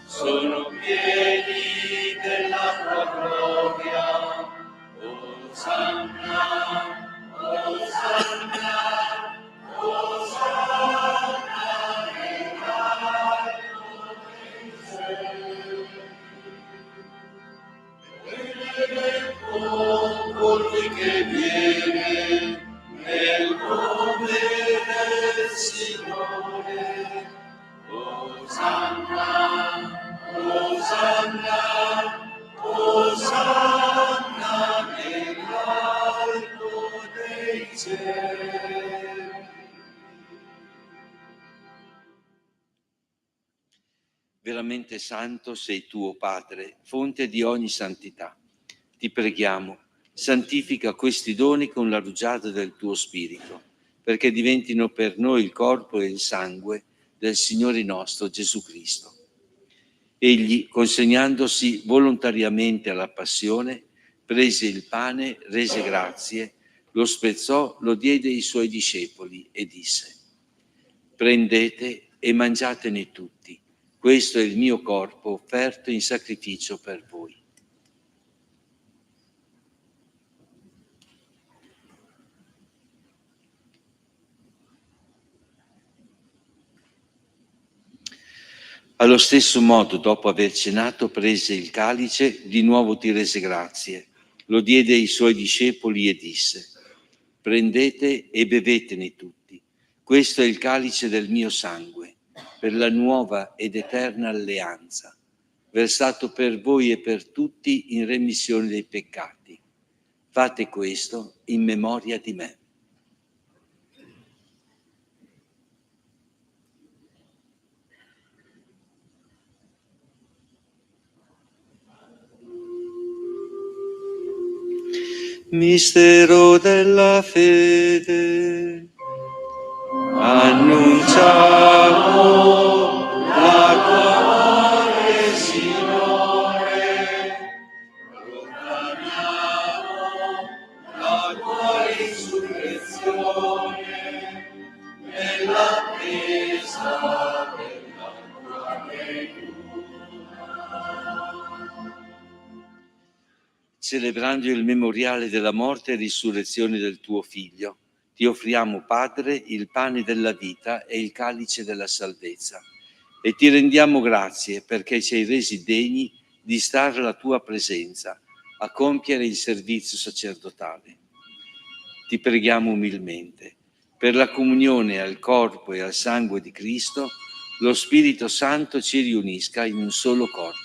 Sono pieni della tua gloria, Osanna, Osanna, Osanna nell'alto del cielo. Benedetto colui che viene nel nome del Signore, Osanna. Osanna, Osanna nell'alto dei cieli.
Veramente santo sei tu, o Padre, fonte di ogni santità. Ti preghiamo, santifica questi doni con la rugiada del tuo Spirito, perché diventino per noi il corpo e il sangue del Signore nostro Gesù Cristo. Egli, consegnandosi volontariamente alla passione, prese il pane, rese grazie, lo spezzò, lo diede ai suoi discepoli e disse: prendete e mangiatene tutti, Questo è il mio corpo offerto in sacrificio per voi. Allo stesso modo, dopo aver cenato, prese il calice, di nuovo ti rese grazie, lo diede ai suoi discepoli e disse: prendete e bevetene tutti. Questo è il calice del mio sangue, per la nuova ed eterna alleanza, versato per voi e per tutti in remissione dei peccati. Fate questo in memoria di me. Mistero della fede, annunciamo la tua morte, Signore, proclamiamo la tua risurrezione nell'attesa della tua venuta. Celebrando il memoriale della morte e risurrezione del tuo Figlio, ti offriamo, Padre, il pane della vita e il calice della salvezza, e ti rendiamo grazie perché ci hai resi degni di stare alla tua presenza, a compiere il servizio sacerdotale. Ti preghiamo umilmente, per la comunione al corpo e al sangue di Cristo, lo Spirito Santo ci riunisca in un solo corpo.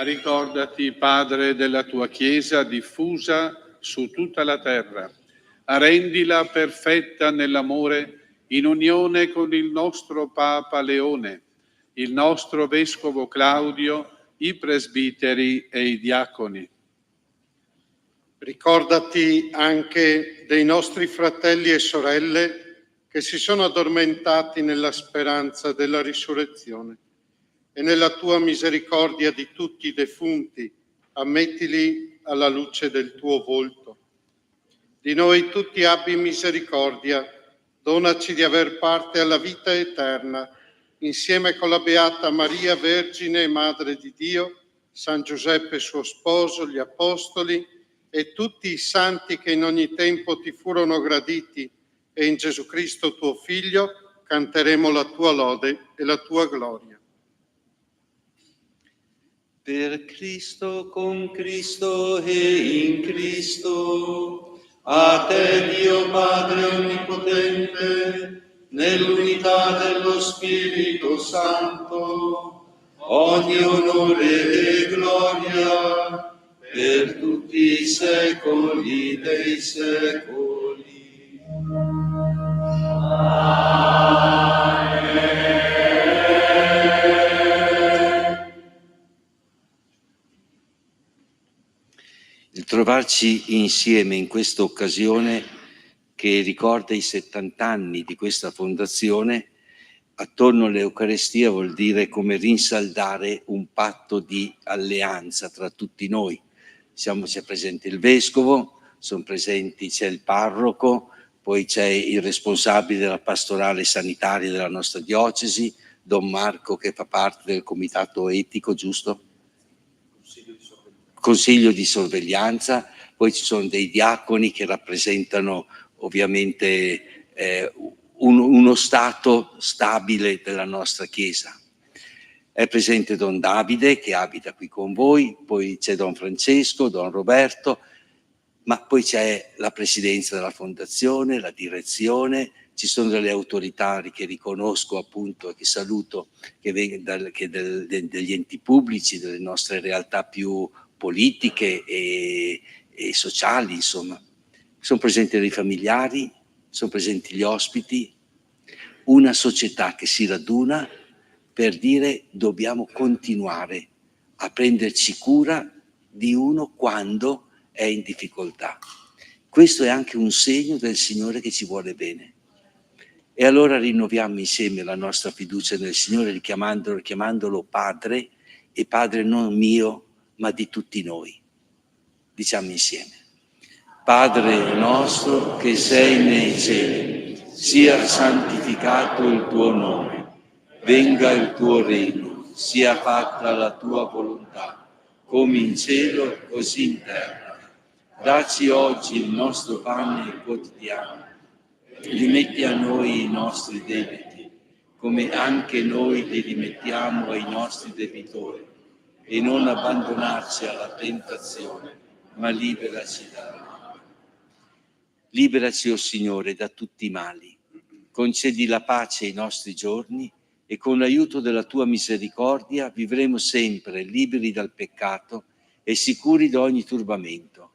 Ricordati, Padre, della tua Chiesa diffusa su tutta la terra. Rendila perfetta nell'amore, in unione con il nostro Papa Leone, il nostro Vescovo Claudio, i presbiteri e i diaconi.
Ricordati anche dei nostri fratelli e sorelle che si sono addormentati nella speranza della risurrezione. E nella tua misericordia di tutti i defunti, ammettili alla luce del tuo volto. Di noi tutti abbi misericordia, donaci di aver parte alla vita eterna, insieme con la Beata Maria, Vergine e Madre di Dio, San Giuseppe suo sposo, gli Apostoli e tutti i santi che in ogni tempo ti furono graditi, e in Gesù Cristo tuo Figlio canteremo la tua lode e la tua gloria.
Per Cristo, con Cristo e in Cristo, a te Dio Padre Onnipotente, nell'unità dello Spirito Santo, ogni onore e gloria per tutti i secoli dei secoli. Amen. Il trovarci insieme in questa occasione che ricorda i 70 anni di questa fondazione attorno all'Eucarestia vuol dire come rinsaldare un patto di alleanza tra tutti noi. C'è presente il Vescovo, c'è il Parroco, poi c'è il responsabile della pastorale sanitaria della nostra diocesi, Don Marco, che fa parte del comitato etico, giusto? Consiglio di sorveglianza, poi ci sono dei diaconi che rappresentano ovviamente uno stato stabile della nostra Chiesa. È presente Don Davide che abita qui con voi, poi c'è Don Francesco, Don Roberto, ma poi c'è la presidenza della fondazione, la direzione, ci sono delle autorità che riconosco appunto e che saluto, degli enti pubblici, delle nostre realtà più politiche e sociali, insomma. Sono presenti dei familiari, sono presenti gli ospiti, una società che si raduna per dire dobbiamo continuare a prenderci cura di uno quando è in difficoltà. Questo è anche un segno del Signore che ci vuole bene. E allora rinnoviamo insieme la nostra fiducia nel Signore chiamandolo Padre, e Padre non mio, ma di tutti noi. Diciamo insieme: Padre nostro che sei nei cieli, sia santificato il tuo nome, venga il tuo regno, sia fatta la tua volontà, come in cielo, così in terra. Dacci oggi il nostro pane quotidiano, rimetti a noi i nostri debiti, come anche noi li rimettiamo ai nostri debitori, e non abbandonarci alla tentazione, ma liberaci dal male. Liberaci, o Signore, da tutti i mali. Concedi la pace ai nostri giorni e con l'aiuto della tua misericordia vivremo sempre liberi dal peccato e sicuri da ogni turbamento,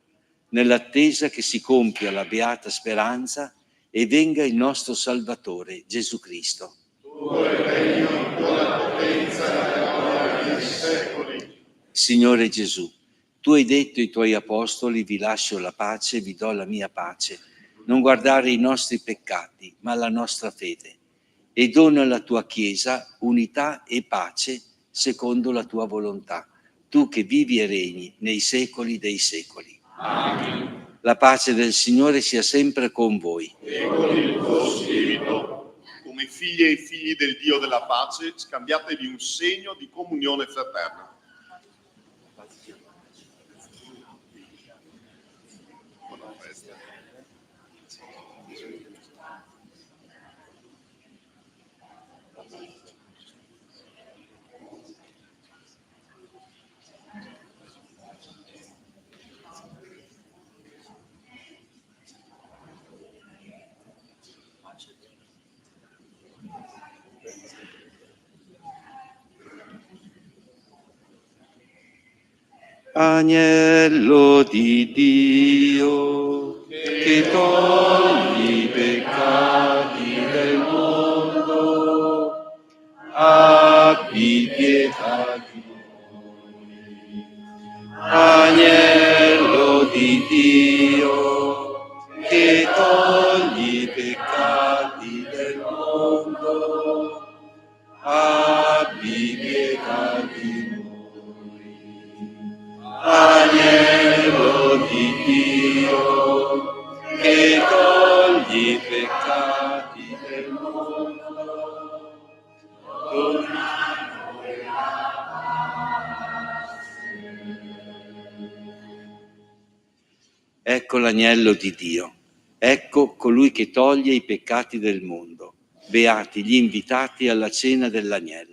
nell'attesa che si compia la beata speranza e venga il nostro Salvatore, Gesù Cristo.
Tuo è il regno, tua la potenza e la gloria nei secoli.
Signore Gesù, tu hai detto ai tuoi apostoli: vi lascio la pace, vi do la mia pace. Non guardare i nostri peccati, ma la nostra fede. E dona alla tua Chiesa unità e pace secondo la tua volontà. Tu che vivi e regni nei secoli dei secoli.
Amen.
La pace del Signore sia sempre con voi.
E con il tuo spirito. Come figlie e figli del Dio della pace, scambiatevi un segno di comunione fraterna. Buona festa.
Agnello di Dio, che togli i peccati del mondo, abbi pietà di noi. Agnello di Dio, che togli i peccati del mondo, abbi pietà di noi. Agnello di Dio, che togli i peccati del mondo, dona a noi la pace. Ecco l'agnello di Dio, ecco colui che toglie i peccati del mondo. Beati gli invitati alla cena dell'agnello.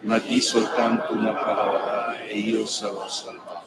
Ma di soltanto una parola e io sarò salvato.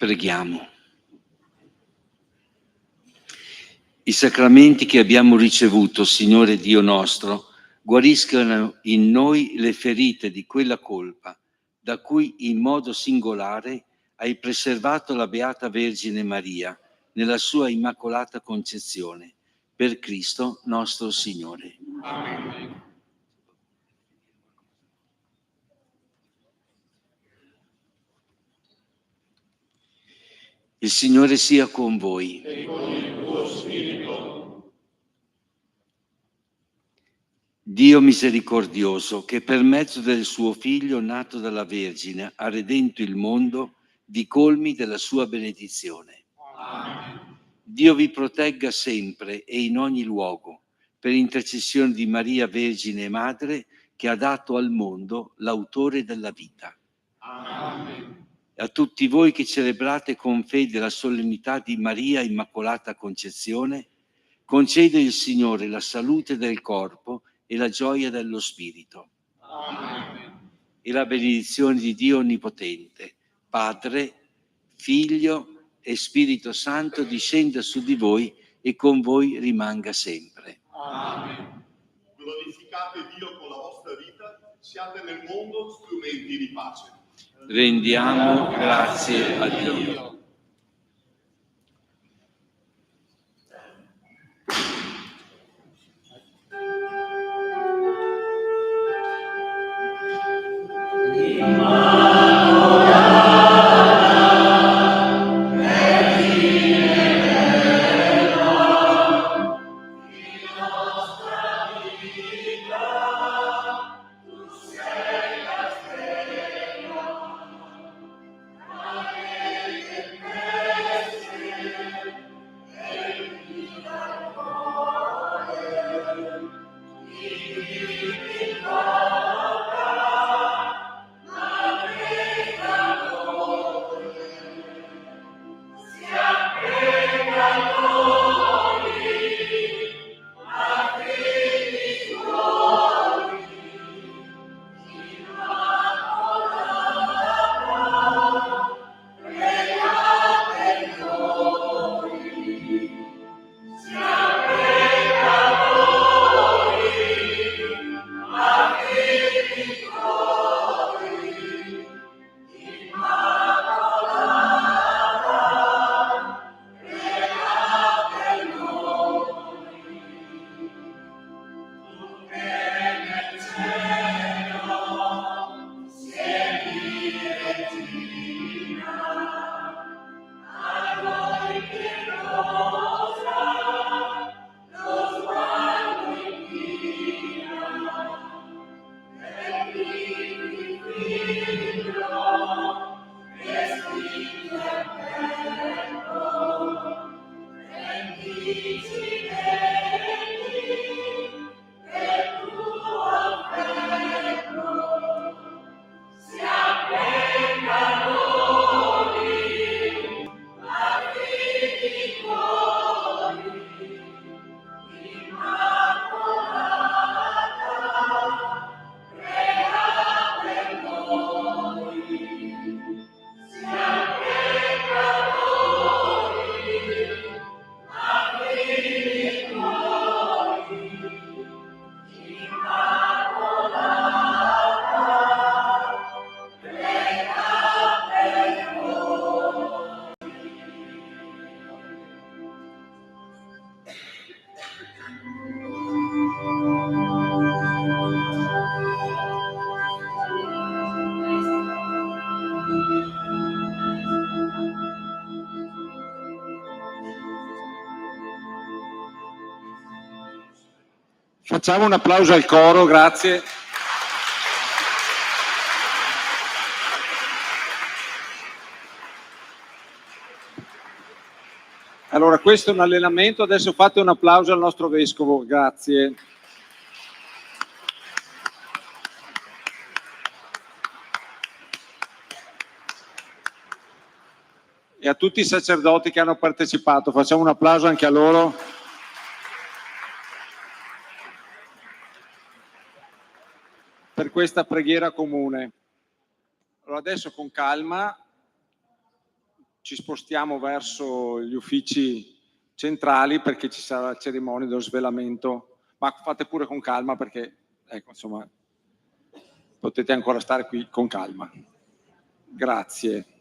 Preghiamo. I sacramenti che abbiamo ricevuto, Signore Dio nostro, guariscano in noi le ferite di quella colpa da cui in modo singolare hai preservato la Beata Vergine Maria nella sua Immacolata Concezione. Per Cristo nostro Signore.
Amen.
Il Signore sia con voi.
E con il tuo spirito.
Dio misericordioso, che per mezzo del suo Figlio nato dalla Vergine ha redento il mondo, vi colmi della sua benedizione.
Amen.
Dio vi protegga sempre e in ogni luogo, per intercessione di Maria Vergine Madre, che ha dato al mondo l'autore della vita.
Amen.
A tutti voi che celebrate con fede la solennità di Maria Immacolata Concezione, concede il Signore la salute del corpo e la gioia dello spirito.
Amen.
E la benedizione di Dio Onnipotente, Padre, Figlio e Spirito Santo discenda su di voi e con voi rimanga sempre.
Amen.
Glorificate Dio con la vostra vita, siate nel mondo strumenti di pace.
Rendiamo grazie a Dio.
Facciamo un applauso al coro, grazie. Allora, questo è un allenamento, adesso fate un applauso al nostro Vescovo, grazie. E a tutti i sacerdoti che hanno partecipato, facciamo un applauso anche a loro. Per questa preghiera comune. Allora adesso con calma
ci spostiamo verso gli uffici centrali perché ci sarà la cerimonia dello svelamento, ma fate pure con calma perché, ecco, insomma, potete ancora stare qui con calma. Grazie.